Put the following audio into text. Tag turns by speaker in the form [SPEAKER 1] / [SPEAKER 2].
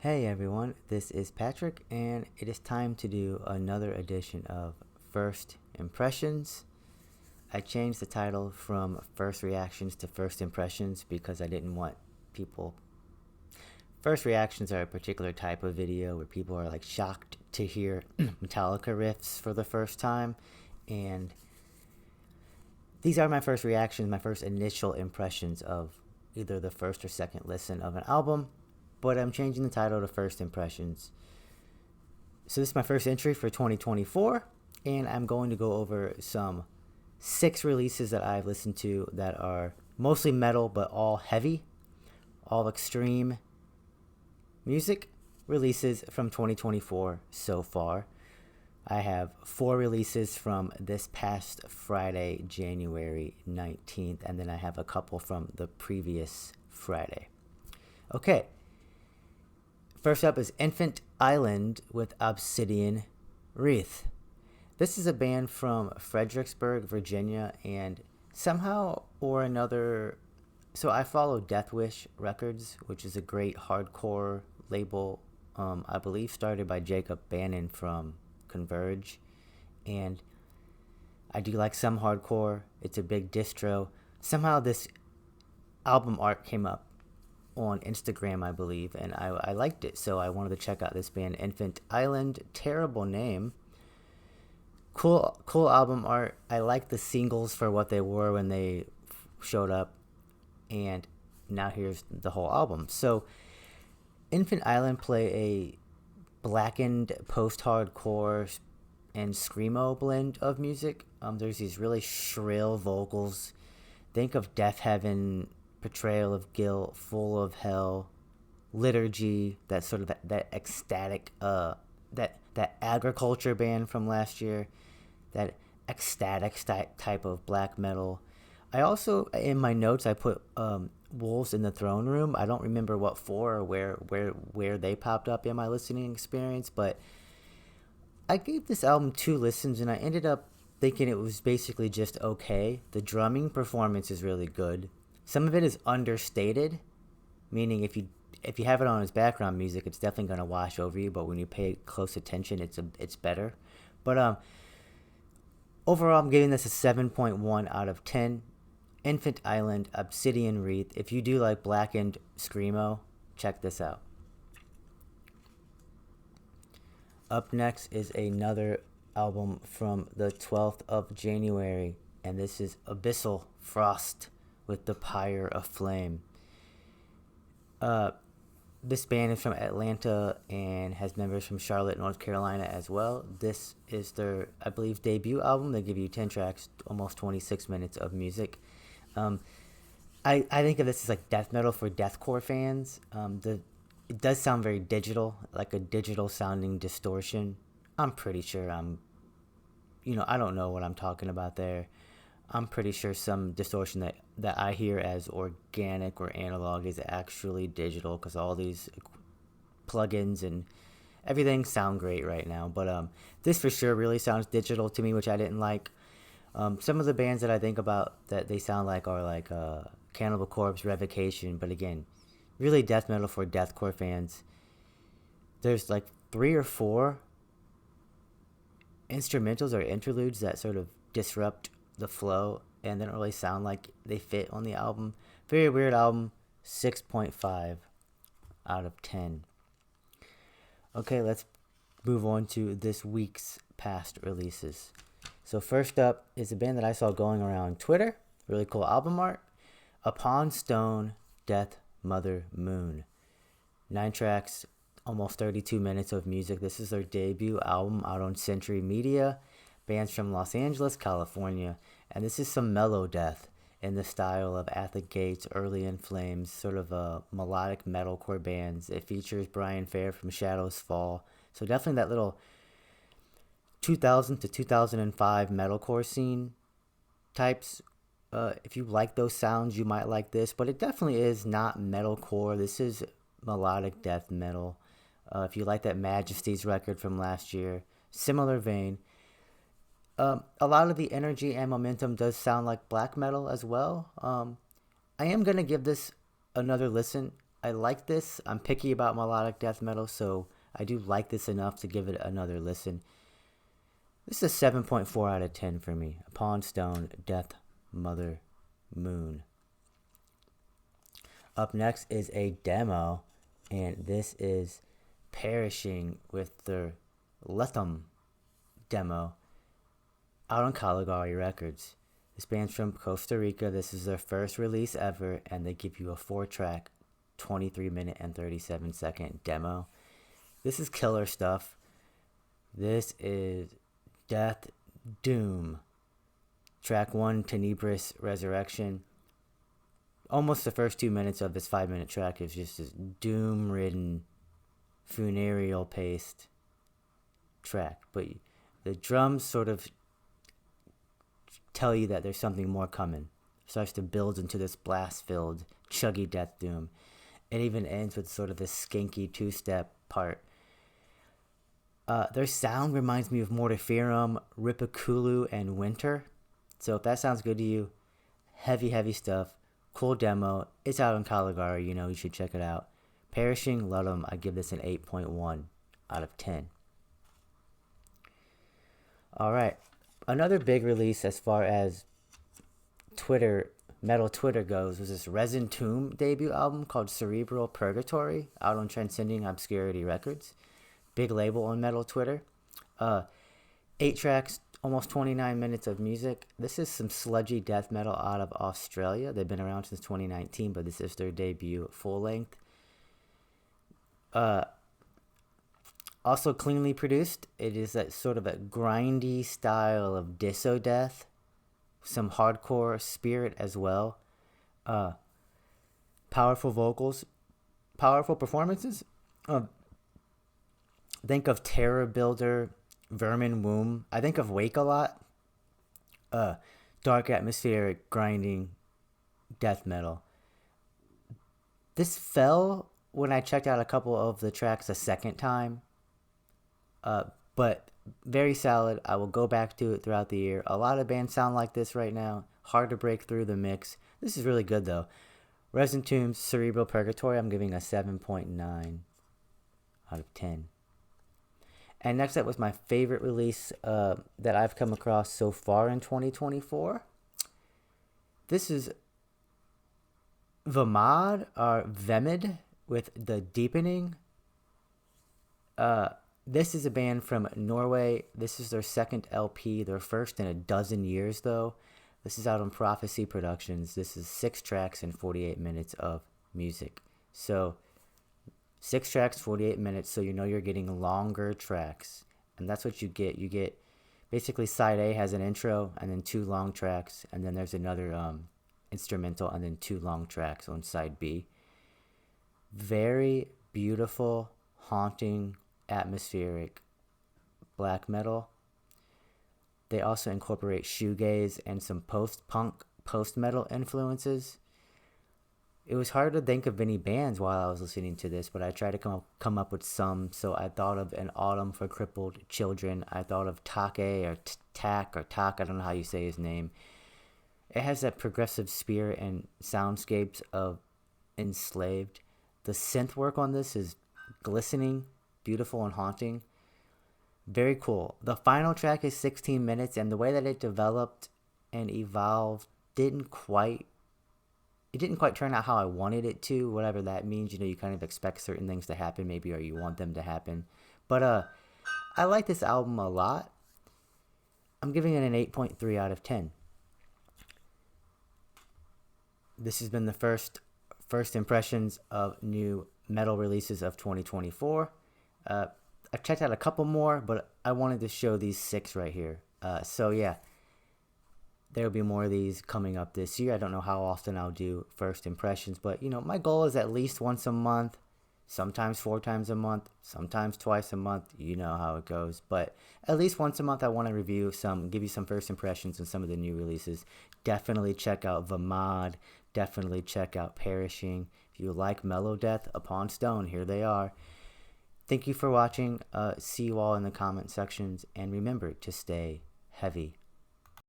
[SPEAKER 1] Hey everyone, this is Patrick, and it is time to do another edition of First Impressions. I changed the title from First Reactions to First Impressions because I didn't want people. First reactions are a particular type of video where people are like shocked to hear Metallica riffs for the first time, and these are my first reactions, my first initial impressions of either the first or second listen of an album, but I'm changing the title to First Impressions. So this is my first entry for 2024, and I'm going to go over some 6 releases that I've listened to that are mostly metal, but all heavy, all extreme music releases from 2024 so far. I have 4 releases from this past Friday, January 19th, and then I have a couple from the previous Friday. Okay, first up is Infant Island with Obsidian Wreath. This is a band from Fredericksburg, Virginia, and somehow or another, so I follow Deathwish Records, which is a great hardcore label, I believe started by Jacob Bannon from Converge, and I do like some hardcore. It's a big distro. Somehow this album art came up on Instagram, I believe, and I liked it, so I wanted to check out this band, Infant Island. Terrible name. Cool album art. I like the singles for what they were when they showed up, and now here's the whole album. So Infant Island play a blackened post-hardcore and screamo blend of music. There's these really shrill vocals. Think of Death Heaven, Portrayal of Guilt, Full of Hell, Liturgy, that sort of that ecstatic, that agriculture band from last year, that ecstatic type of black metal. I also, in my notes, I put Wolves in the Throne Room. I don't remember what for or where they popped up in my listening experience, but I gave this album 2 listens and I ended up thinking it was basically just okay. The drumming performance is really good. Some of it is understated, meaning if you have it on as background music, it's definitely going to wash over you, but when you pay close attention, it's better. But overall, I'm giving this a 7.1 out of 10. Infant Island, Obsidian Wreath. If you do like blackened screamo, check this out. Up next is another album from the 12th of January, and this is Abyssal Frost with The Pyre of Flame. This band is from Atlanta and has members from Charlotte, North Carolina as well. This is their, I believe, debut album. They give you 10 tracks, almost 26 minutes of music. I think of this as like death metal for deathcore fans. It does sound very digital, like a digital sounding distortion. I'm pretty sure I don't know what I'm talking about there. I'm pretty sure some distortion that I hear as organic or analog is actually digital, because all these plugins and everything sound great right now. But this for sure really sounds digital to me, which I didn't like. Some of the bands that I think about that they sound like are like Cannibal Corpse, Revocation, but again, really death metal for deathcore fans. There's like 3 or 4 instrumentals or interludes that sort of disrupt the flow and they don't really sound like they fit on the album. Very weird album. 6.5 out of 10. Okay, let's move on to this week's past releases. So first up is a band that I saw going around Twitter. Really cool album art. Upon Stone, Death, Mother, Moon. 9 tracks, almost 32 minutes of music. This is their debut album out on Century Media. Band's from Los Angeles, California. And this is some mellow death in the style of At the Gates, Early in Flames, sort of a melodic metalcore bands. It features Brian Fair from Shadows Fall. So definitely that little 2000 to 2005 metalcore scene types. If you like those sounds, you might like this, but it definitely is not metalcore. This is melodic death metal. If you like that Majesty's record from last year, similar vein. A lot of the energy and momentum does sound like black metal as well. I am going to give this another listen. I like this. I'm picky about melodic death metal, so I do like this enough to give it another listen. This is a 7.4 out of 10 for me. Upon Stone, Death, Mother, Moon. Up next is a demo, and this is Perishing with their Lethum demo out on Caligari Records. This band's from Costa Rica. This is their first release ever, and they give you a 4-track, 23-minute and 37-second demo. This is killer stuff. This is Death Doom. Track 1, Tenebris Resurrection. Almost the first 2 minutes of this 5-minute track is just this doom-ridden, funereal-paced track. But the drums sort of tell you that there's something more coming. It starts to build into this blast-filled, chuggy death doom. It even ends with sort of this skanky 2-step part. Their sound reminds me of Mortiferum, Ripakulu, and Winter. So if that sounds good to you, heavy stuff. Cool demo. It's out on Caligari, you should check it out. Perishing, Ludum, I give this an 8.1 out of 10. Alright, another big release as far as metal Twitter goes was this Resin Tomb debut album called Cerebral Purgatory, out on Transcending Obscurity Records. Big label on metal Twitter. 8 tracks, almost 29 minutes of music. This is some sludgy death metal out of Australia. They've been around since 2019, but this is their debut full length. Also cleanly produced. It is that sort of a grindy style of disso death. Some hardcore spirit as well. Powerful vocals. Powerful performances. Think of Terror Builder, Vermin Womb. I think of Wake a lot. Dark atmospheric, grinding death metal. This fell when I checked out a couple of the tracks a second time. But very solid. I will go back to it throughout the year. A lot of bands sound like this right now. Hard to break through the mix. This is really good though. Resin Tomb's Cerebral Purgatory, I'm giving a 7.9 out of 10. And next up was my favorite release that I've come across so far in 2024. This is Vemod, or Vemod, with The Deepening. This is a band from Norway. This is their second LP, their first in a dozen years though. This is out on Prophecy Productions. This is 6 tracks and 48 minutes of music. So 6 tracks, 48 minutes, so you're getting longer tracks. And that's what you get. You get, basically side A has an intro, and then 2 long tracks, and then there's another instrumental, and then 2 long tracks on side B. Very beautiful, haunting, atmospheric black metal. They also incorporate shoegaze and some post-punk, post-metal influences. It was hard to think of any bands while I was listening to this, but I tried to come up with some. So I thought of An Autumn for Crippled Children. I thought of Take or Tak or Tak. I don't know how you say his name. It has that progressive spirit and soundscapes of Enslaved. The synth work on this is glistening, beautiful, and haunting. Very cool. The final track is 16 minutes, and the way that it developed and evolved didn't quite turn out how I wanted it to, whatever that means. You kind of expect certain things to happen, maybe, or you want them to happen. But I like this album a lot. I'm giving it an 8.3 out of 10. This has been the first impressions of new metal releases of 2024. I've checked out a couple more, but I wanted to show these 6 right here. So yeah, there'll be more of these coming up this year. I don't know how often I'll do first impressions, but my goal is at least once a month, sometimes 4 times a month, sometimes twice a month. You know how it goes, but at least once a month I want to review give you some first impressions on some of the new releases. Definitely check out Vemod. Definitely check out Perishing. If you like mellow death, Upon Stone, here they are. Thank you for watching. See you all in the comment sections, and remember to stay heavy.